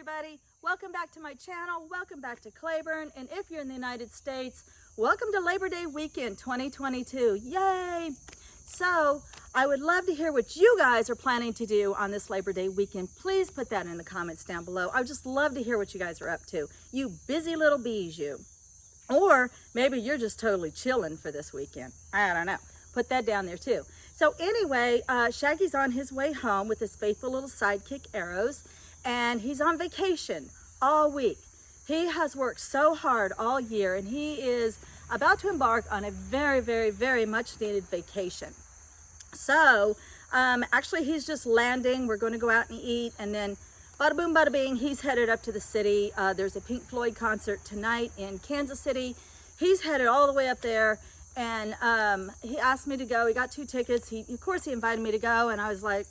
everybody, welcome back to my channel, welcome back to Cleburne, and if you're in the United States, welcome to Labor Day weekend 2022. Yay! So I would love to hear what you guys are planning to do on this Labor Day weekend. Please put that in the comments down below. I would just love to hear what you guys are up to, you busy little bees, you. Or maybe you're just totally chilling for this weekend. I don't know. Put that down there too. So anyway, Shaggy's on his way home with his faithful little sidekick Arrows, and he's on vacation all week. He has worked so hard all year, and he is about to embark on a very, very, very much needed vacation. So actually he's just landing. We're going to go out and eat, and then bada boom, bada bing, he's headed up to the city. There's a Pink Floyd concert tonight in Kansas City. He's headed all the way up there, and he asked me to go. He got 2 tickets. Of course, he invited me to go, and I was like,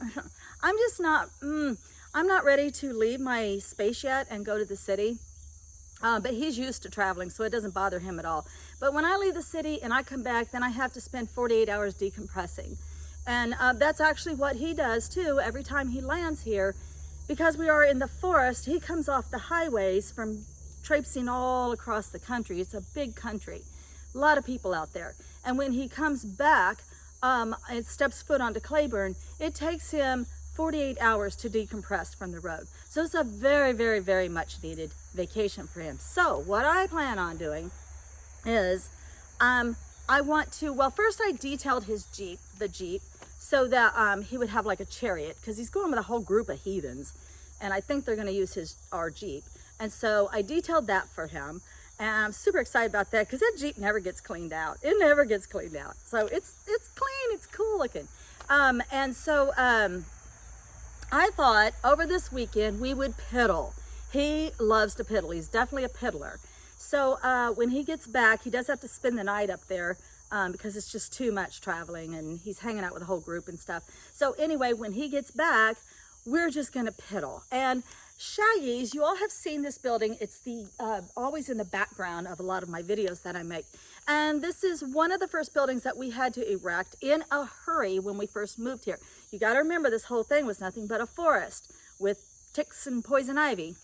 I'm not ready to leave my space yet and go to the city. But he's used to traveling, so it doesn't bother him at all. But when I leave the city and I come back, then I have to spend 48 hours decompressing. And that's actually what he does too every time he lands here. Because we are in the forest, he comes off the highways from traipsing all across the country. It's a big country, a lot of people out there. And when he comes back and steps foot onto Cleburne, it takes him 48 hours to decompress from the road. So it's a very, very, very much needed vacation for him. So what I plan on doing is I want to, well, first I detailed his Jeep, the Jeep, so that he would have like a chariot, because he's going with a whole group of heathens, and I think they're going to use our Jeep. And so I detailed that for him, and I'm super excited about that, because that Jeep never gets cleaned out. It never gets cleaned out. So it's clean, it's cool looking. And so I thought over this weekend we would piddle. He loves to piddle. He's definitely a piddler. So when he gets back, he does have to spend the night up there because it's just too much traveling, and he's hanging out with a whole group and stuff. So anyway, when he gets back, we're just gonna piddle. And Shaggy's, you all have seen this building. It's the always in the background of a lot of my videos that I make. And this is one of the first buildings that we had to erect in a hurry when we first moved here. You got to remember, this whole thing was nothing but a forest with ticks and poison ivy.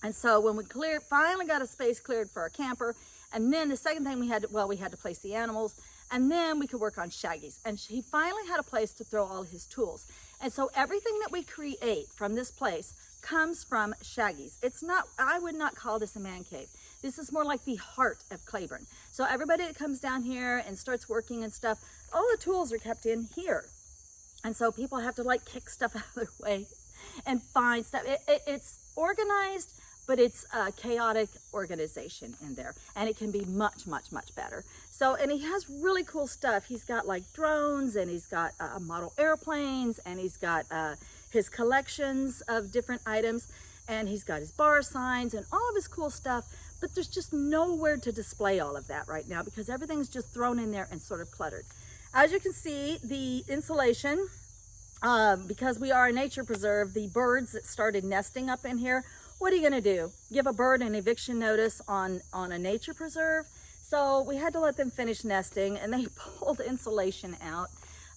And so when we finally got a space cleared for our camper, and then the second thing we had to place the animals, and then we could work on Shaggy's. And he finally had a place to throw all his tools. And so everything that we create from this place comes from Shaggy's. It's not, I would not call this a man cave. This is more like the heart of Cleburne. So everybody that comes down here and starts working and stuff, all the tools are kept in here. And so people have to like kick stuff out of their way and find stuff. It's organized, but it's a chaotic organization in there, and it can be much, much, much better. So, and he has really cool stuff. He's got like drones, and he's got model airplanes, and he's got his collections of different items, and he's got his bar signs and all of his cool stuff, but there's just nowhere to display all of that right now because everything's just thrown in there and sort of cluttered. As you can see, the insulation, because we are a nature preserve, the birds that started nesting up in here, what are you gonna do? Give a bird an eviction notice on a nature preserve? So we had to let them finish nesting, and they pulled insulation out.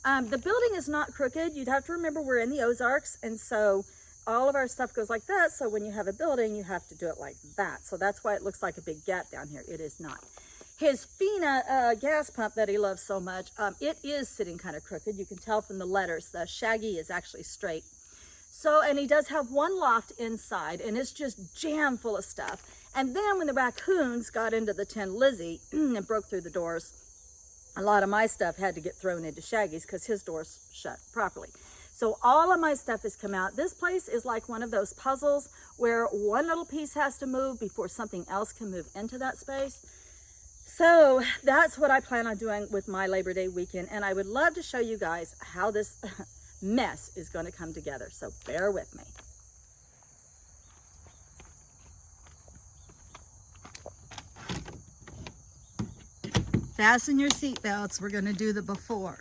The building is not crooked. You'd have to remember we're in the Ozarks, and so all of our stuff goes like that. So when you have a building, you have to do it like that. So that's why it looks like a big gap down here. It is not. His Fina gas pump that he loves so much, it is sitting kind of crooked. You can tell from the letters. The Shaggy is actually straight. So, and he does have one loft inside, and it's just jam full of stuff. And then when the raccoons got into the Tin Lizzie and broke through the doors, a lot of my stuff had to get thrown into Shaggy's because his door's shut properly. So all of my stuff has come out. This place is like one of those puzzles where one little piece has to move before something else can move into that space. So that's what I plan on doing with my Labor Day weekend. And I would love to show you guys how this mess is going to come together. So bear with me. Fasten your seatbelts. We're going to do the before.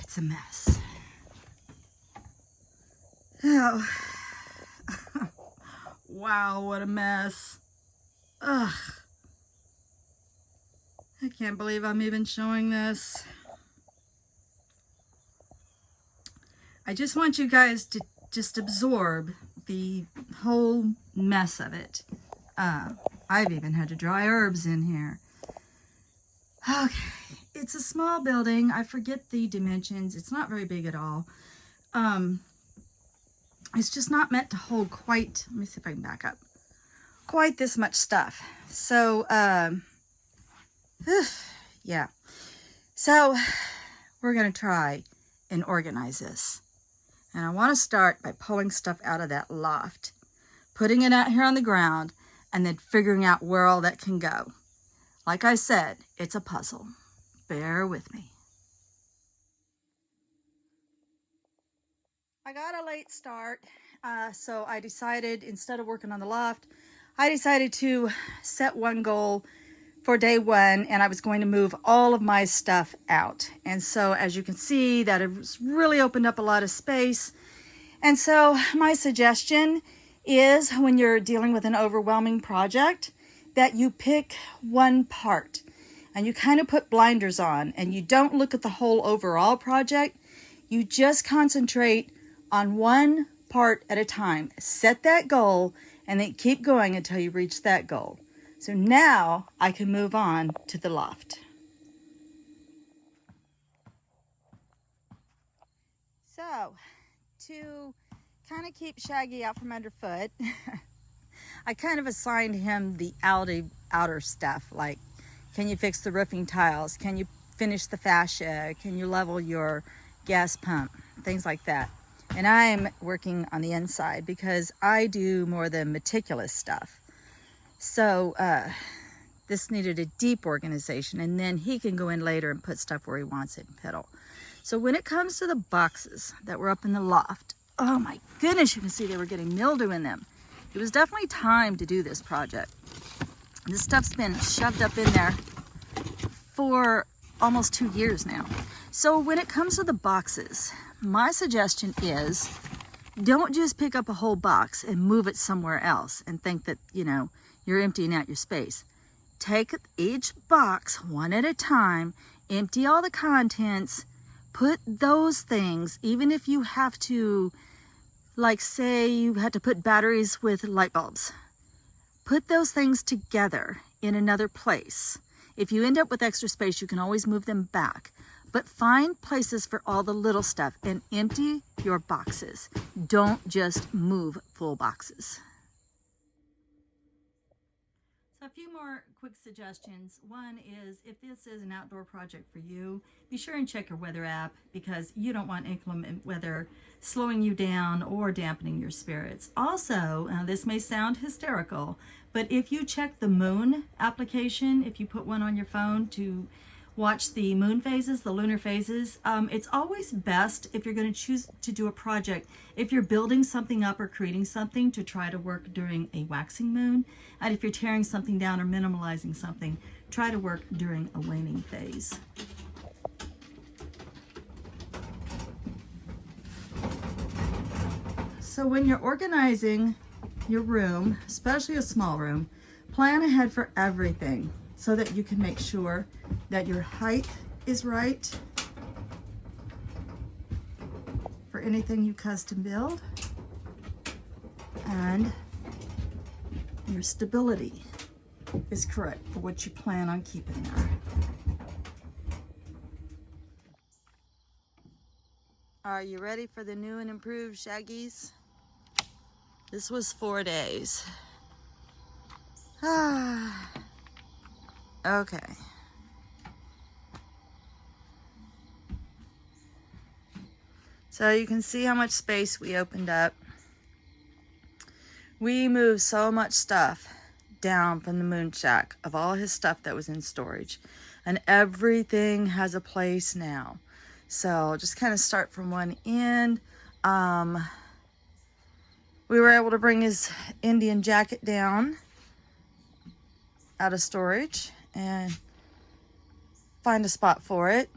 It's a mess. Oh. Wow, what a mess. Ugh. I can't believe I'm even showing this. I just want you guys to just absorb the whole mess of it. I've even had to dry herbs in here. Okay, it's a small building. I forget the dimensions. It's not very big at all. It's just not meant to hold quite, let me see if I can back up, quite this much stuff. So, yeah. So, we're going to try and organize this. And I want to start by pulling stuff out of that loft, putting it out here on the ground, and then figuring out where all that can go. Like I said, it's a puzzle. Bear with me. I got a late start, so I decided, instead of working on the loft, I decided to set one goal for day one, and I was going to move all of my stuff out. And so, as you can see, that has really opened up a lot of space. And so, my suggestion is, when you're dealing with an overwhelming project, that you pick one part, and you kind of put blinders on, and you don't look at the whole overall project. You just concentrate on one part at a time. Set that goal and then keep going until you reach that goal. So now I can move on to the loft. So to kind of keep Shaggy out from underfoot, I kind of assigned him the outer stuff, like, can you fix the roofing tiles? Can you finish the fascia? Can you level your gas pump? Things like that. And I'm working on the inside because I do more the meticulous stuff. So this needed a deep organization, and then he can go in later and put stuff where he wants it and piddle. So when it comes to the boxes that were up in the loft, oh my goodness, you can see they were getting mildew in them. It was definitely time to do this project. This stuff's been shoved up in there for almost 2 years now. So when it comes to the boxes, my suggestion is, don't just pick up a whole box and move it somewhere else and think that, you know, you're emptying out your space. Take each box one at a time, empty all the contents, put those things, even if you have to, like say you had to put batteries with light bulbs, put those things together in another place. If you end up with extra space, you can always move them back. But find places for all the little stuff and empty your boxes. Don't just move full boxes. So a few more quick suggestions. One is, if this is an outdoor project for you, be sure and check your weather app, because you don't want inclement weather slowing you down or dampening your spirits. Also, this may sound hysterical, but if you check the moon application, if you put one on your phone to watch the moon phases, the lunar phases, it's always best, if you're going to choose to do a project, if you're building something up or creating something, to try to work during a waxing moon. And if you're tearing something down or minimalizing something, try to work during a waning phase. So when you're organizing your room, especially a small room, plan ahead for everything, so that you can make sure that your height is right for anything you custom build, and your stability is correct for what you plan on keeping there. Are you ready for the new and improved Shaggies? This was 4 days. Okay. So you can see how much space we opened up. We moved so much stuff down from the moon shack of all his stuff that was in storage, and everything has a place now. So just kind of start from one end. We were able to bring his Indian jacket down out of storage and find a spot for it.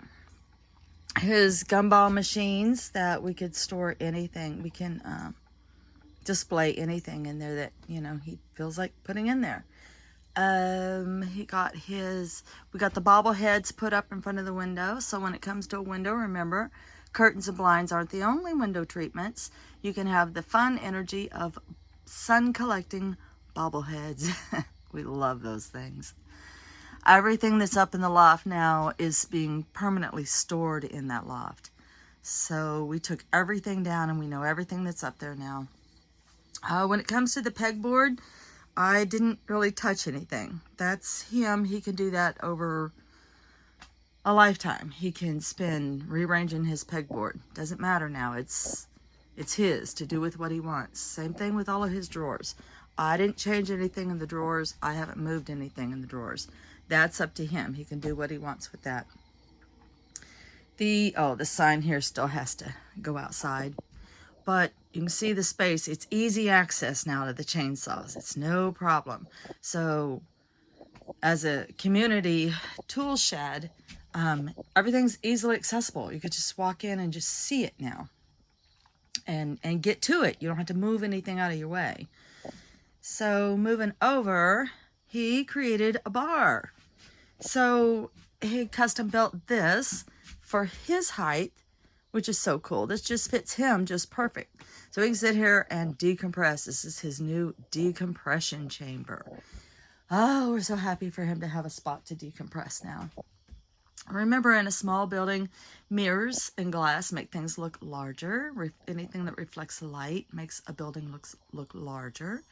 His gumball machines, that we could store anything. We can display anything in there that, you know, he feels like putting in there. We got the bobbleheads put up in front of the window. So when it comes to a window, remember, Curtains and blinds aren't the only window treatments. You can have the fun energy of sun collecting bobbleheads. We love those things. Everything that's up in the loft now is being permanently stored in that loft. So we took everything down and we know everything that's up there now. When it comes to the pegboard, I didn't really touch anything. That's him. He can do that over a lifetime. He can spend rearranging his pegboard. Doesn't matter now. It's his to do with what he wants. Same thing with all of his drawers. I didn't change anything in the drawers. I haven't moved anything in the drawers. That's up to him. He can do what he wants with that. The sign here still has to go outside. But you can see the space. It's easy access now to the chainsaws. It's no problem. So as a community tool shed, everything's easily accessible. You could just walk in and just see it now and get to it. You don't have to move anything out of your way. So moving over, he created a bar. So he custom built this for his height, which is so cool. This just fits him just perfect. So he can sit here and decompress. This is his new decompression chamber. Oh, we're so happy for him to have a spot to decompress now. Remember, in a small building, mirrors and glass make things look larger. Anything that reflects light makes a building look larger.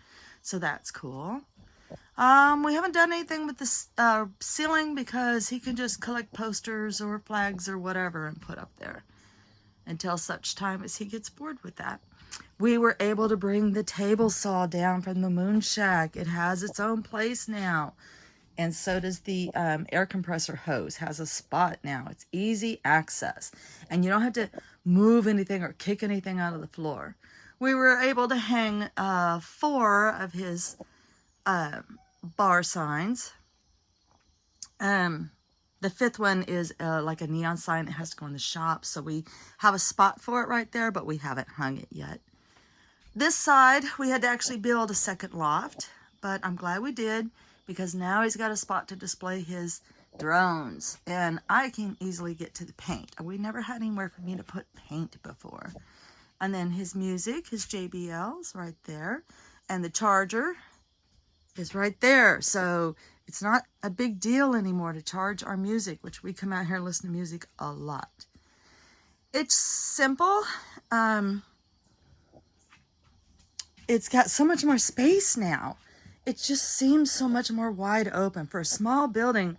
So that's cool. We haven't done anything with the ceiling because he can just collect posters or flags or whatever and put up there until such time as he gets bored with that. We were able to bring the table saw down from the moon shack. It has its own place now. And so does the air compressor hose. Has a spot now. It's easy access. And you don't have to move anything or kick anything out of the floor. We were able to hang 4 of his bar signs. The 5th one is like a neon sign. It has to go in the shop. So we have a spot for it right there, but we haven't hung it yet. This side, we had to actually build a second loft, but I'm glad we did because now he's got a spot to display his drones. And I can easily get to the paint. We never had anywhere for me to put paint before. And then his music, his JBL's right there. And the charger is right there. So it's not a big deal anymore to charge our music, which we come out here and listen to music a lot. It's simple. It's got so much more space now. It just seems so much more wide open. For a small building,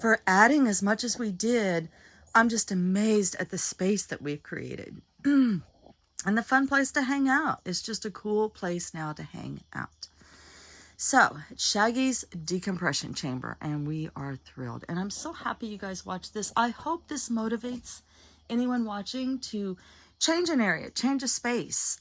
for adding as much as we did, I'm just amazed at the space that we've created. And the fun place to hang out. It's just a cool place now to hang out. So, Shaggy's decompression chamber, and we are thrilled. And I'm so happy you guys watched this. I hope this motivates anyone watching to change an area, change a space.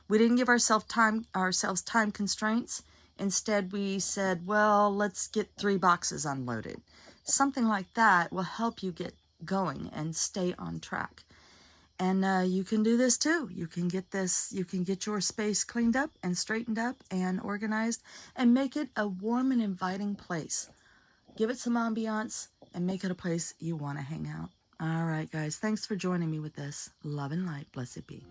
We didn't give ourselves time constraints. Instead, we said, well, let's get 3 boxes unloaded. Something like that will help you get going and stay on track. And you can do this too. You can get your space cleaned up and straightened up and organized and make it a warm and inviting place. Give it some ambiance and make it a place you want to hang out. All right, guys. Thanks for joining me with this. Love and light. Blessed be.